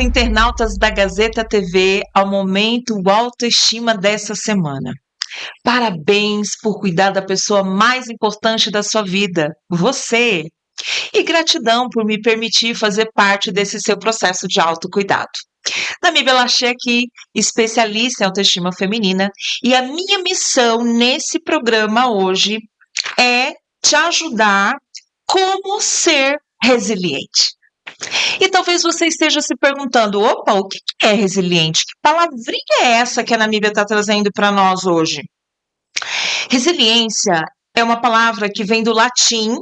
internautas da Gazeta TV, ao momento autoestima dessa semana. Parabéns por cuidar da pessoa mais importante da sua vida, você. E gratidão por me permitir fazer parte desse seu processo de autocuidado. Namíbia Lachey aqui, especialista em autoestima feminina, e a minha missão nesse programa hoje é te ajudar como ser resiliente. E talvez você esteja se perguntando, opa, o que é resiliente? Que palavrinha é essa que a Namíbia está trazendo para nós hoje? Resiliência é uma palavra que vem do latim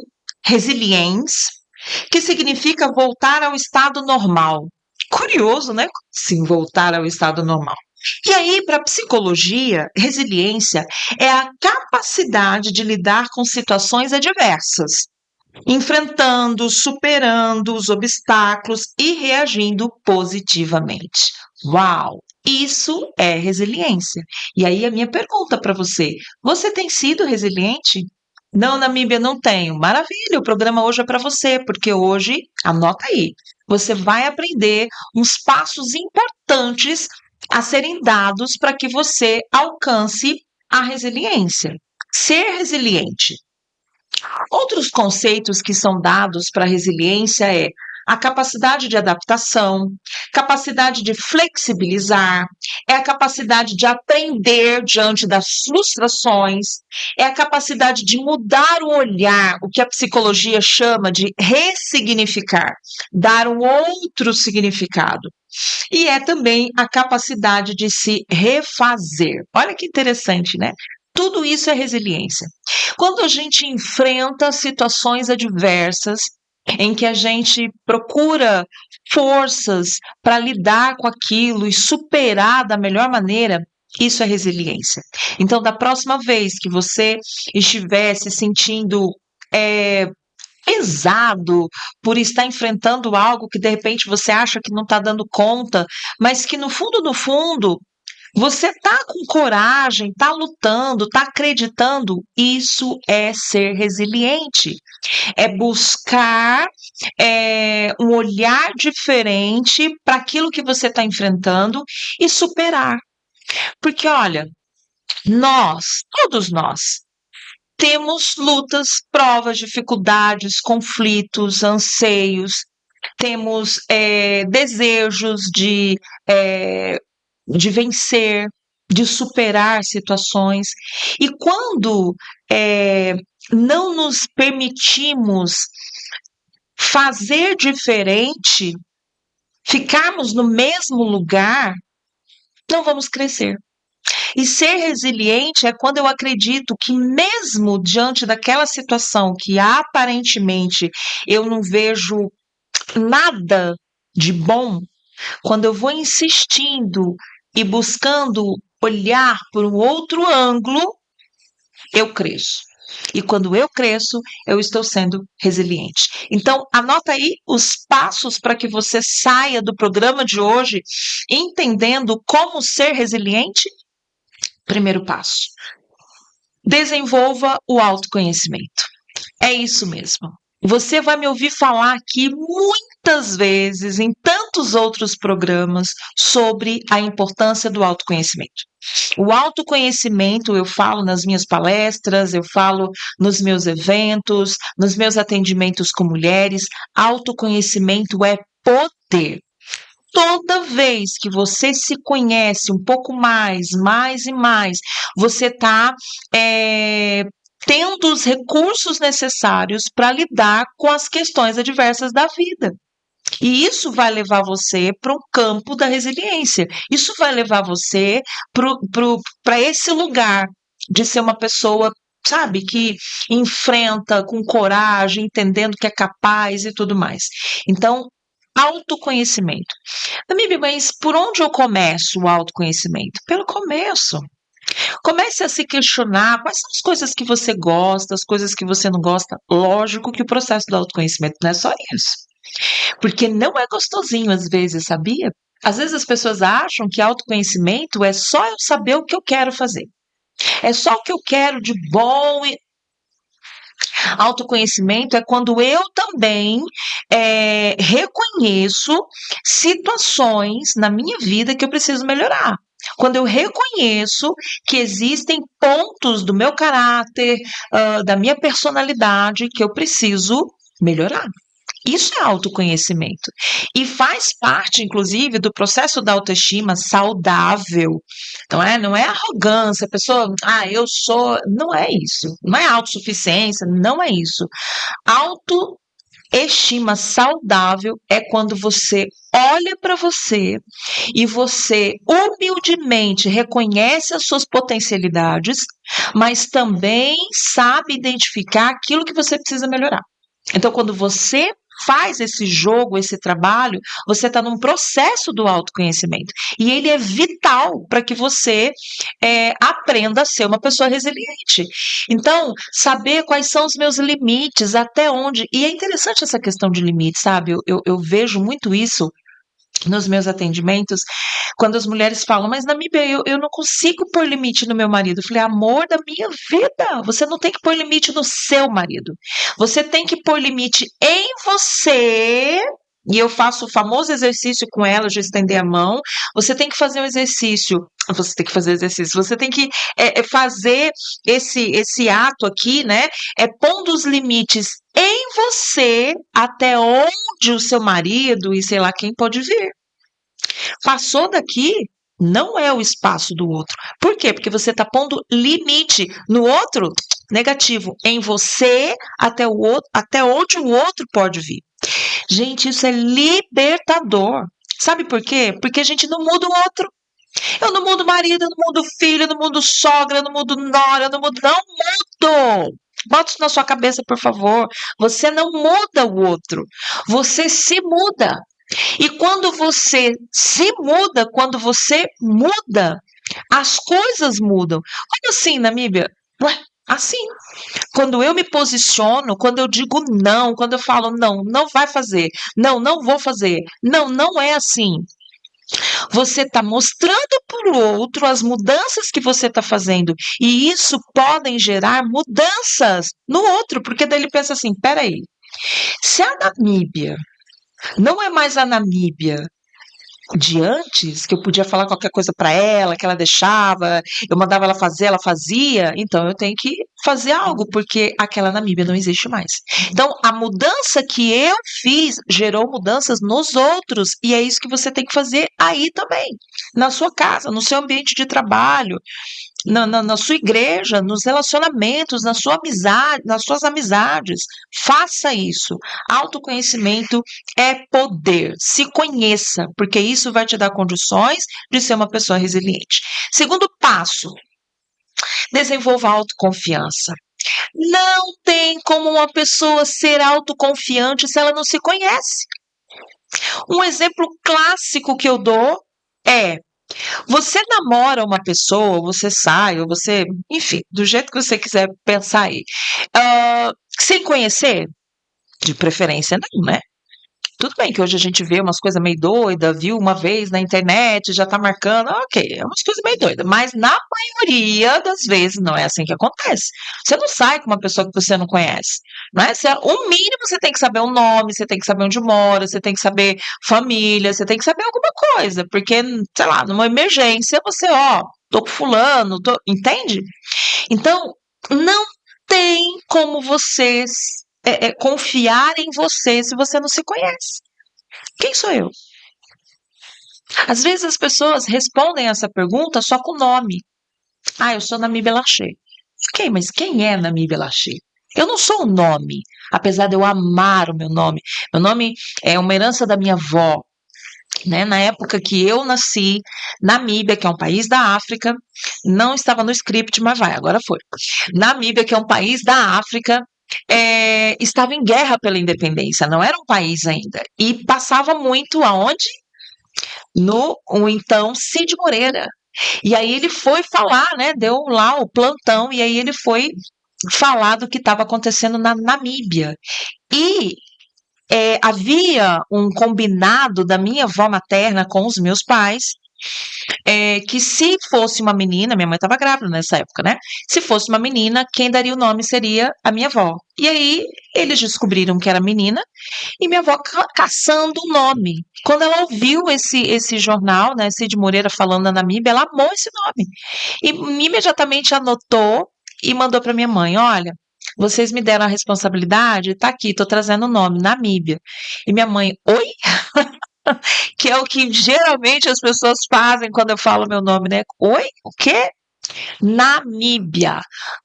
resiliens, que significa voltar ao estado normal. Curioso, né? Sim, voltar ao estado normal. E aí, para a psicologia, resiliência é a capacidade de lidar com situações adversas, enfrentando, superando os obstáculos e reagindo positivamente. Uau! Isso é resiliência. E aí a minha pergunta para você: você tem sido resiliente? Não, Namíbia, não tenho. Maravilha, o programa hoje é para você, porque hoje, anota aí, você vai aprender uns passos importantes a serem dados para que você alcance a resiliência. Ser resiliente. Outros conceitos que são dados para a resiliência é a capacidade de adaptação, capacidade de flexibilizar, é a capacidade de aprender diante das frustrações, é a capacidade de mudar o olhar, o que a psicologia chama de ressignificar, dar um outro significado. E é também a capacidade de se refazer. Olha que interessante, né? Tudo isso é resiliência. Quando a gente enfrenta situações adversas, em que a gente procura forças para lidar com aquilo e superar da melhor maneira, isso é resiliência. Então, da próxima vez que você estiver se sentindo pesado por estar enfrentando algo que de repente você acha que não está dando conta, mas que no fundo, você tá com coragem, tá lutando, tá acreditando, isso é ser resiliente. É buscar um olhar diferente para aquilo que você está enfrentando e superar. Porque, olha, todos nós, temos lutas, provas, dificuldades, conflitos, anseios, temos desejos de vencer, de superar situações. E quando não nos permitimos fazer diferente, ficarmos no mesmo lugar, não vamos crescer. E ser resiliente é quando eu acredito que mesmo diante daquela situação que aparentemente eu não vejo nada de bom, quando eu vou insistindo e buscando olhar por um outro ângulo, eu cresço. E quando eu cresço, eu estou sendo resiliente. Então, anota aí os passos para que você saia do programa de hoje entendendo como ser resiliente. Primeiro passo: desenvolva o autoconhecimento. É isso mesmo. Você vai me ouvir falar aqui muitas vezes, em tantos outros programas, sobre a importância do autoconhecimento. O autoconhecimento, eu falo nas minhas palestras, eu falo nos meus eventos, nos meus atendimentos com mulheres. Autoconhecimento é poder. Toda vez que você se conhece um pouco mais e mais, você está tendo os recursos necessários para lidar com as questões adversas da vida. E isso vai levar você para um campo da resiliência. Isso vai levar você para esse lugar de ser uma pessoa, sabe, que enfrenta com coragem, entendendo que é capaz e tudo mais. Então, autoconhecimento. Namíbia, mas por onde eu começo o autoconhecimento? Pelo começo. Comece a se questionar quais são as coisas que você gosta, as coisas que você não gosta. Lógico que o processo do autoconhecimento não é só isso. Porque não é gostosinho às vezes, sabia? Às vezes as pessoas acham que autoconhecimento é só eu saber o que eu quero fazer. É só o que eu quero de bom. Autoconhecimento é quando eu também reconheço situações na minha vida que eu preciso melhorar. Quando eu reconheço que existem pontos do meu caráter, da minha personalidade que eu preciso melhorar. Isso é autoconhecimento. E faz parte, inclusive, do processo da autoestima saudável. Não é arrogância, a pessoa, eu sou. Não é isso. Não é autossuficiência, não é isso. Autoestima saudável é quando você olha para você e você humildemente reconhece as suas potencialidades, mas também sabe identificar aquilo que você precisa melhorar. Então, quando você faz esse jogo, esse trabalho, você está num processo do autoconhecimento. E ele é vital para que você aprenda a ser uma pessoa resiliente. Então, saber quais são os meus limites, até onde. E é interessante essa questão de limites, sabe? Eu vejo muito isso nos meus atendimentos, quando as mulheres falam, mas Namíbia, eu não consigo pôr limite no meu marido. Eu falei, amor da minha vida, você não tem que pôr limite no seu marido. Você tem que pôr limite em você. E eu faço o famoso exercício com ela de estender a mão. Você tem que fazer um exercício. Você tem que fazer exercício. Você tem que fazer esse ato aqui, né? Pondo os limites em você até onde o seu marido e sei lá quem pode vir. Passou daqui, não é o espaço do outro. Por quê? Porque você está pondo limite no outro, negativo, em você até onde o outro pode vir. Gente, isso é libertador. Sabe por quê? Porque a gente não muda o outro. Eu não mudo marido, eu não mudo filho, eu não mudo sogra, eu não mudo nora, eu não mudo. Bota isso na sua cabeça, por favor. Você não muda o outro. Você se muda. E quando você se muda, quando você muda, as coisas mudam. Olha assim, Namíbia. Ué, assim. Quando eu me posiciono, quando eu digo não, quando eu falo não, não vai fazer, não, não vou fazer, não, não é assim. Você está mostrando para o outro as mudanças que você está fazendo. E isso podem gerar mudanças no outro, porque daí ele pensa assim: peraí, se a Namíbia não é mais a Namíbia de antes, que eu podia falar qualquer coisa para ela, que ela deixava, eu mandava ela fazer, ela fazia, então eu tenho que fazer algo, porque aquela Namíbia não existe mais. Então, a mudança que eu fiz gerou mudanças nos outros, e é isso que você tem que fazer aí também, na sua casa, no seu ambiente de trabalho, na sua igreja, nos relacionamentos, na sua amizade, nas suas amizades. Faça isso. Autoconhecimento é poder. Se conheça, porque isso vai te dar condições de ser uma pessoa resiliente. Segundo passo, desenvolva autoconfiança. Não tem como uma pessoa ser autoconfiante se ela não se conhece. Um exemplo clássico que eu dou é: você namora uma pessoa, você sai, ou você, enfim, do jeito que você quiser pensar aí, sem conhecer, de preferência não, né? Tudo bem que hoje a gente vê umas coisas meio doidas, viu uma vez na internet, já tá marcando, ok, é umas coisas meio doidas, mas na maioria das vezes não é assim que acontece. Você não sai com uma pessoa que você não conhece, né? O mínimo você tem que saber o nome, você tem que saber onde mora, você tem que saber família, você tem que saber alguma coisa, porque, sei lá, numa emergência você, tô com fulano, entende? Então, não tem como vocês confiar em você se você não se conhece. Quem sou eu? Às vezes as pessoas respondem essa pergunta só com o nome. Eu sou Namíbia Lachey. Ok, mas quem é Namíbia Lachey? Eu não sou o nome, apesar de eu amar o meu nome. Meu nome é uma herança da minha avó. Né? Na época que eu nasci, Namíbia, que é um país da África, não estava no script, mas agora foi. Namíbia, que é um país da África, estava em guerra pela independência, não era um país ainda. E passava muito aonde? O então Cid Moreira. E aí ele foi falar, né? Deu lá o plantão, e aí ele foi falar do que estava acontecendo na Namíbia. E havia um combinado da minha avó materna com os meus pais, que se fosse uma menina, minha mãe estava grávida nessa época, né? Se fosse uma menina, quem daria o nome seria a minha avó. E aí eles descobriram que era menina e minha avó caçando o nome. Quando ela ouviu esse jornal, né, Cid Moreira falando na Namíbia, ela amou esse nome. E imediatamente anotou e mandou para minha mãe: olha, vocês me deram a responsabilidade, tá aqui, tô trazendo o nome, Namíbia. E minha mãe, oi? Que é o que geralmente as pessoas fazem quando eu falo meu nome, né? Oi? O quê? Namíbia.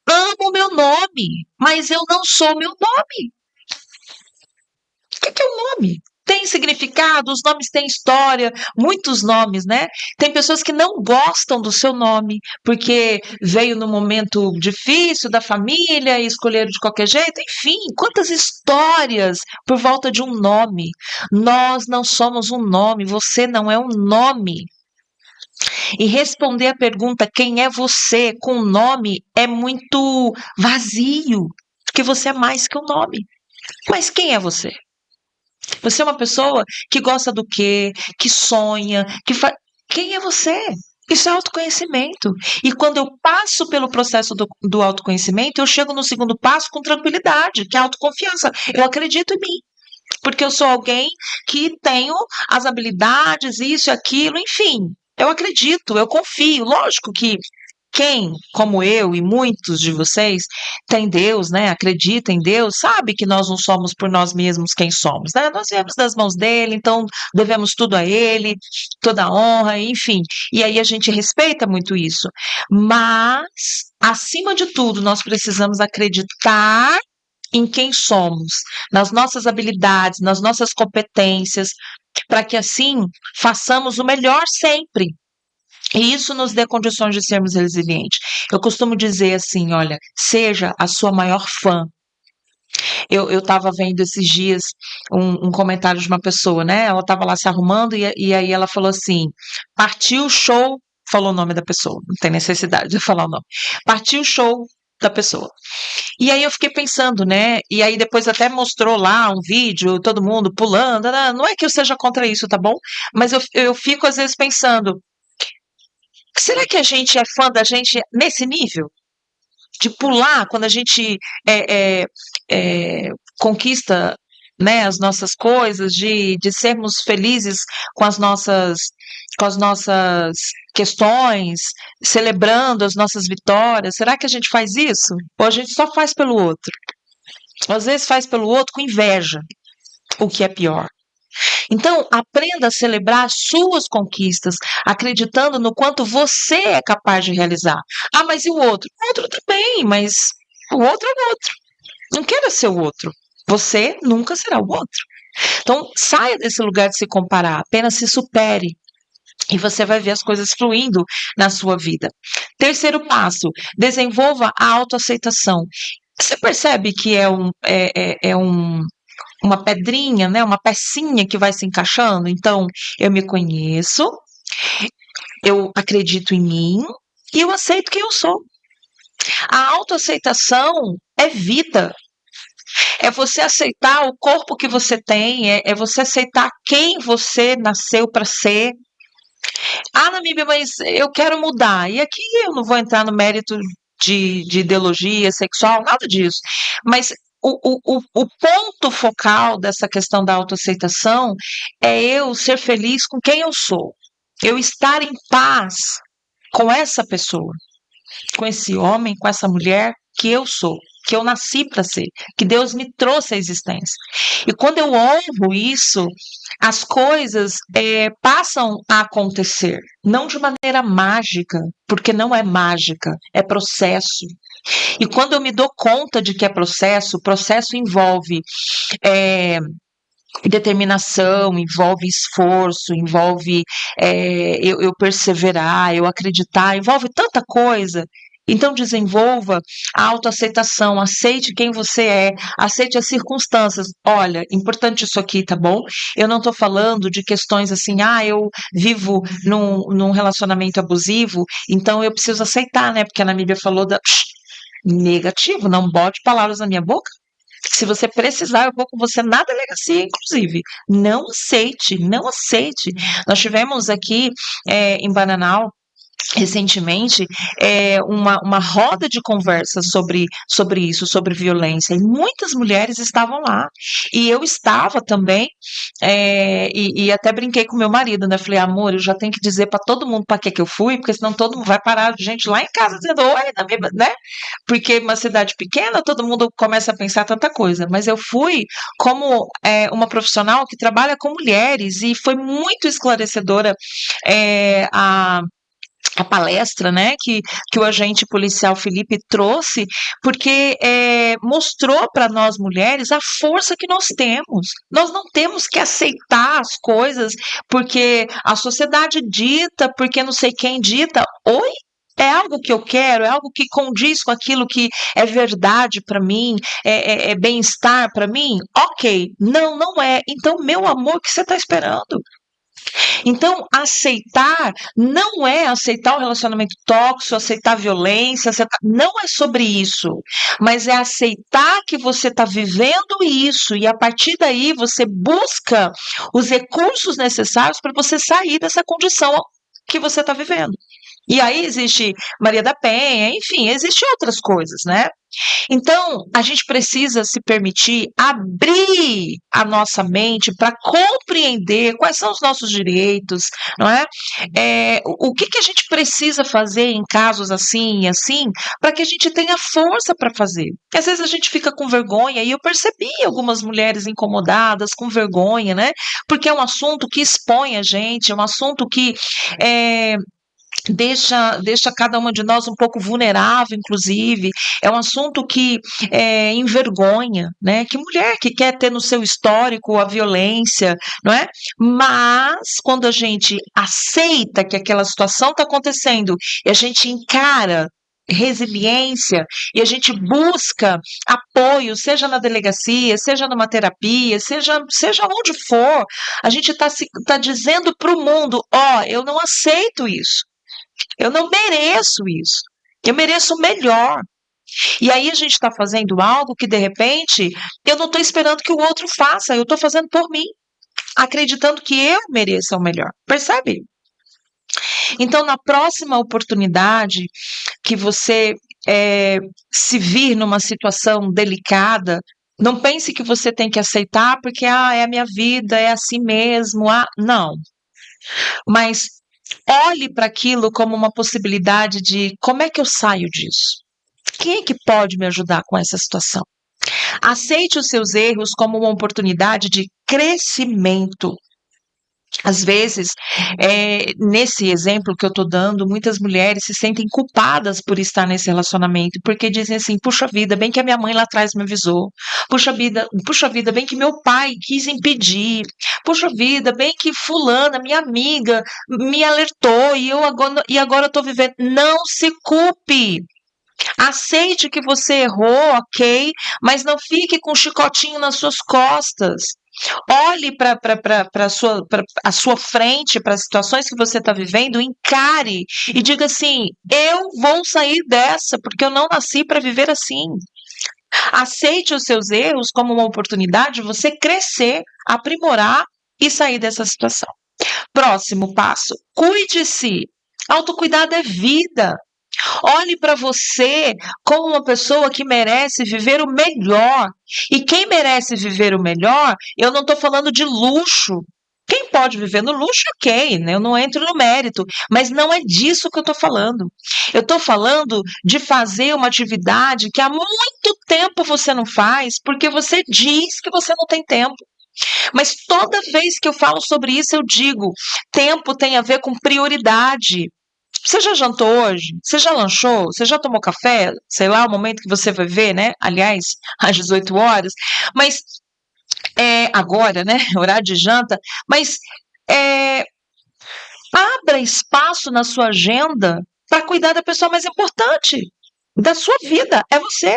Amo meu nome, mas eu não sou meu nome. O que é o nome? Tem significado, os nomes têm história, muitos nomes, né? Tem pessoas que não gostam do seu nome, porque veio num momento difícil da família e escolheram de qualquer jeito. Enfim, quantas histórias por volta de um nome. Nós não somos um nome, você não é um nome. E responder a pergunta quem é você com nome é muito vazio, porque você é mais que um nome. Mas quem é você? Você é uma pessoa que gosta do quê? Que sonha, que faz. Quem é você? Isso é autoconhecimento. E quando eu passo pelo processo do autoconhecimento, eu chego no segundo passo com tranquilidade, que é a autoconfiança. Eu acredito em mim. Porque eu sou alguém que tenho as habilidades, isso e aquilo, enfim. Eu acredito, eu confio. Lógico que quem, como eu e muitos de vocês, tem Deus, né? Acredita em Deus, sabe que nós não somos por nós mesmos quem somos, né? Nós viemos das mãos dele, então devemos tudo a ele, toda a honra, enfim. E aí a gente respeita muito isso. Mas, acima de tudo, nós precisamos acreditar em quem somos, nas nossas habilidades, nas nossas competências, para que assim façamos o melhor sempre. E isso nos dê condições de sermos resilientes. Eu costumo dizer assim, olha, seja a sua maior fã. Eu estava vendo esses dias um comentário de uma pessoa, né? Ela estava lá se arrumando e aí ela falou assim, partiu o show, falou o nome da pessoa, não tem necessidade de falar o nome. Partiu o show da pessoa. E aí eu fiquei pensando, né? E aí depois até mostrou lá um vídeo, todo mundo pulando. Não é que eu seja contra isso, tá bom? Mas eu fico às vezes pensando, será que a gente é fã da gente nesse nível? De pular quando a gente é, é, é, conquista, né, as nossas coisas, de sermos felizes com com as nossas questões, celebrando as nossas vitórias. Será que a gente faz isso? Ou a gente só faz pelo outro? Às vezes faz pelo outro com inveja, o que é pior. Então, aprenda a celebrar as suas conquistas, acreditando no quanto você é capaz de realizar. Ah, mas e o outro? O outro também, mas o outro é o outro. Não quero ser o outro. Você nunca será o outro. Então, saia desse lugar de se comparar, apenas se supere. E você vai ver as coisas fluindo na sua vida. Terceiro passo, desenvolva a autoaceitação. Você percebe que uma pedrinha, né, uma pecinha que vai se encaixando? Então, eu me conheço, eu acredito em mim e eu aceito quem eu sou. A autoaceitação é vida. É você aceitar o corpo que você tem, é você aceitar quem você nasceu para ser. Ah, Namíbia, mas eu quero mudar. E aqui eu não vou entrar no mérito de ideologia sexual, nada disso. Mas o ponto focal dessa questão da autoaceitação é eu ser feliz com quem eu sou. Eu estar em paz com essa pessoa, com esse homem, com essa mulher que eu sou, que eu nasci para ser, que Deus me trouxe à existência. E quando eu honro isso, as coisas passam a acontecer, não de maneira mágica, porque não é mágica, é processo. E quando eu me dou conta de que é processo, o processo envolve determinação, envolve esforço, envolve eu perseverar, eu acreditar, envolve tanta coisa. Então, desenvolva a autoaceitação, aceite quem você é, aceite as circunstâncias. Olha, importante isso aqui, tá bom? Eu não estou falando de questões assim, eu vivo num relacionamento abusivo, então eu preciso aceitar, né? Porque a Namíbia falou negativo, não bote palavras na minha boca. Se você precisar, eu vou com você na delegacia, inclusive. Não aceite, não aceite. Nós tivemos aqui em Bananal, recentemente, uma roda de conversa sobre isso, sobre violência, e muitas mulheres estavam lá, e eu estava também, e até brinquei com meu marido, né, falei, amor, eu já tenho que dizer para todo mundo para que eu fui, porque senão todo mundo vai parar gente lá em casa dizendo, oi, né, porque uma cidade pequena, todo mundo começa a pensar tanta coisa, mas eu fui como uma profissional que trabalha com mulheres, e foi muito esclarecedora a palestra, né, que o agente policial Felipe trouxe, porque mostrou para nós mulheres a força que nós temos. Nós não temos que aceitar as coisas porque a sociedade dita, porque não sei quem dita. Oi? É algo que eu quero, é algo que condiz com aquilo que é verdade para mim, é bem-estar para mim? Ok, não, não é. Então, meu amor, o que você está esperando? Então, aceitar não é aceitar o relacionamento tóxico, aceitar a violência, não é sobre isso, mas é aceitar que você está vivendo isso e a partir daí você busca os recursos necessários para você sair dessa condição que você está vivendo. E aí existe Maria da Penha, enfim, existem outras coisas, né? Então, a gente precisa se permitir abrir a nossa mente para compreender quais são os nossos direitos, não é? O que a gente precisa fazer em casos assim e assim, para que a gente tenha força para fazer. Porque às vezes a gente fica com vergonha, e eu percebi algumas mulheres incomodadas, com vergonha, né? Porque é um assunto que expõe a gente, é um assunto que deixa cada uma de nós um pouco vulnerável, inclusive. É um assunto que envergonha, né? Que mulher que quer ter no seu histórico a violência, não é? Mas quando a gente aceita que aquela situação está acontecendo e a gente encara resiliência e a gente busca apoio, seja na delegacia, seja numa terapia, seja onde for, a gente está dizendo para o mundo, eu não aceito isso. Eu não mereço isso. Eu mereço melhor. E aí a gente está fazendo algo que, de repente, eu não estou esperando que o outro faça, eu estou fazendo por mim, acreditando que eu mereça o melhor. Percebe? Então, na próxima oportunidade que você se vir numa situação delicada, não pense que você tem que aceitar porque é a minha vida, é assim mesmo. Não. Mas olhe para aquilo como uma possibilidade de como é que eu saio disso? Quem é que pode me ajudar com essa situação? Aceite os seus erros como uma oportunidade de crescimento. Às vezes, nesse exemplo que eu estou dando, muitas mulheres se sentem culpadas por estar nesse relacionamento, porque dizem assim, puxa vida, bem que a minha mãe lá atrás me avisou, puxa vida, bem que meu pai quis impedir, puxa vida, bem que fulana, minha amiga, me alertou e agora eu estou vivendo. Não se culpe. Aceite que você errou, ok, mas não fique com um chicotinho nas suas costas. Olhe para a sua frente, para as situações que você está vivendo, encare e diga assim: eu vou sair dessa, porque eu não nasci para viver assim. Aceite os seus erros como uma oportunidade de você crescer, aprimorar e sair dessa situação. Próximo passo: cuide-se. Autocuidado é vida. Olhe para você como uma pessoa que merece viver o melhor. E quem merece viver o melhor, eu não estou falando de luxo. Quem pode viver no luxo, ok, né? Eu não entro no mérito, mas não é disso que eu estou falando. Eu estou falando de fazer uma atividade que há muito tempo você não faz, porque você diz que você não tem tempo. Mas toda vez que eu falo sobre isso, eu digo: tempo tem a ver com prioridade. Você já jantou hoje? Você já lanchou? Você já tomou café? Sei lá, o momento que você vai ver, né? Aliás, às 18 horas. Mas agora, né? Horário de janta. Mas abra espaço na sua agenda para cuidar da pessoa mais importante da sua vida. É você.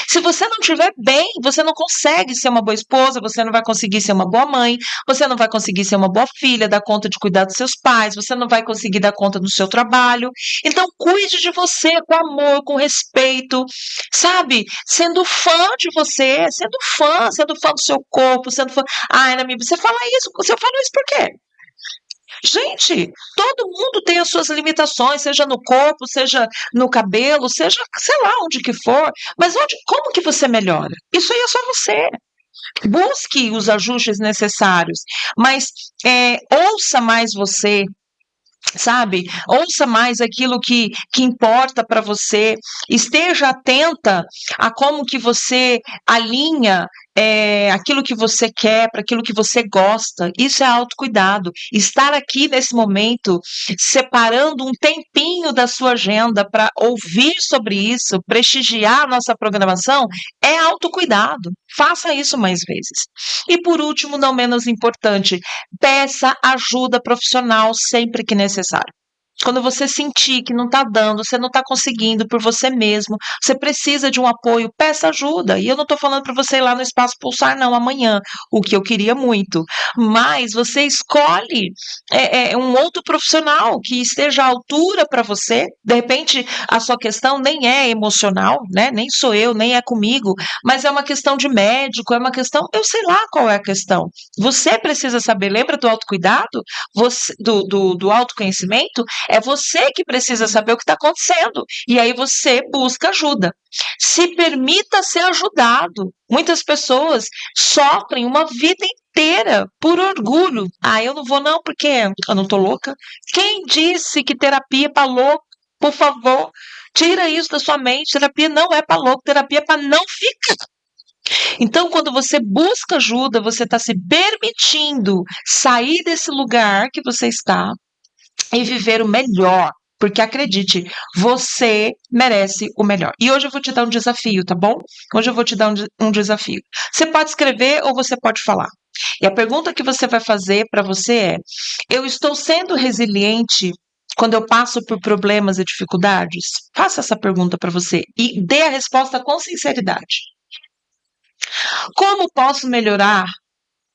Se você não estiver bem, você não consegue ser uma boa esposa, você não vai conseguir ser uma boa mãe, você não vai conseguir ser uma boa filha, dar conta de cuidar dos seus pais, você não vai conseguir dar conta do seu trabalho. Então, cuide de você com amor, com respeito, sabe? Sendo fã de você, sendo fã do seu corpo, sendo fã. Ai, Ana, você fala isso, você fala isso por quê? Gente, todo mundo tem as suas limitações, seja no corpo, seja no cabelo, seja, sei lá, onde que for. Mas como que você melhora? Isso aí é só você. Busque os ajustes necessários, mas ouça mais você, sabe? Ouça mais aquilo que importa para você, esteja atenta a como que você alinha aquilo que você quer para aquilo que você gosta. Isso é autocuidado. Estar aqui nesse momento, separando um tempinho da sua agenda para ouvir sobre isso, prestigiar a nossa programação, é autocuidado. Faça isso mais vezes. E por último, não menos importante, peça ajuda profissional sempre que necessário. Quando você sentir que não está dando, você não está conseguindo por você mesmo, você precisa de um apoio, peça ajuda. E eu não estou falando para você ir lá no Espaço Pulsar, não, amanhã, o que eu queria muito. Mas você escolhe um outro profissional que esteja à altura para você. De repente, a sua questão nem é emocional, né? Nem sou eu, nem é comigo, mas é uma questão de médico, é uma questão, eu sei lá qual é a questão. Você precisa saber, lembra do autocuidado? Do autoconhecimento? É você que precisa saber o que está acontecendo. E aí você busca ajuda. Se permita ser ajudado. Muitas pessoas sofrem uma vida inteira por orgulho. Ah, eu não vou não porque eu não tô louca. Quem disse que terapia é para louco? Por favor, tira isso da sua mente. Terapia não é para louco, terapia é para não ficar. Então, quando você busca ajuda, você está se permitindo sair desse lugar que você está e viver o melhor. Porque acredite, você merece o melhor. E hoje eu vou te dar um desafio, tá bom? Hoje eu vou te dar um desafio. Você pode escrever ou você pode falar. E a pergunta que você vai fazer para você é: eu estou sendo resiliente quando eu passo por problemas e dificuldades? Faça essa pergunta para você e dê a resposta com sinceridade. Como posso melhorar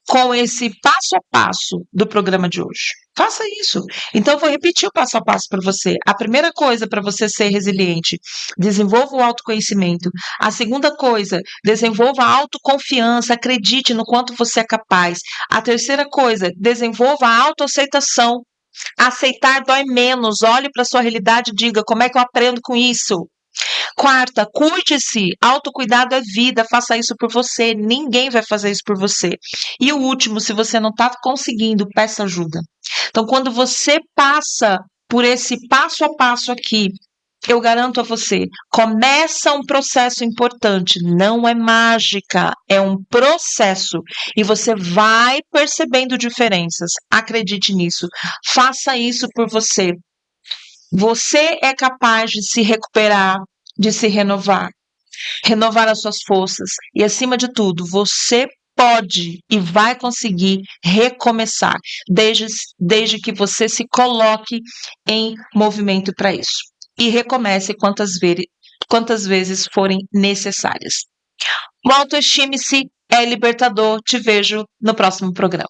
com esse passo a passo do programa de hoje? Faça isso. Então, eu vou repetir o passo a passo para você. A primeira coisa para você ser resiliente, desenvolva o autoconhecimento. A segunda coisa, desenvolva a autoconfiança, acredite no quanto você é capaz. A terceira coisa, desenvolva a autoaceitação. Aceitar dói menos. Olhe para a sua realidade e diga: como é que eu aprendo com isso? Quarta, cuide-se. Autocuidado é vida. Faça isso por você. Ninguém vai fazer isso por você. E o último, se você não está conseguindo, peça ajuda. Então, quando você passa por esse passo a passo aqui, eu garanto a você, começa um processo importante. Não é mágica, é um processo. E você vai percebendo diferenças. Acredite nisso. Faça isso por você. Você é capaz de se recuperar, de se renovar, renovar as suas forças e, acima de tudo, você pode e vai conseguir recomeçar, desde que você se coloque em movimento para isso. E recomece quantas vezes forem necessárias. O autoestime-se é libertador. Te vejo no próximo programa.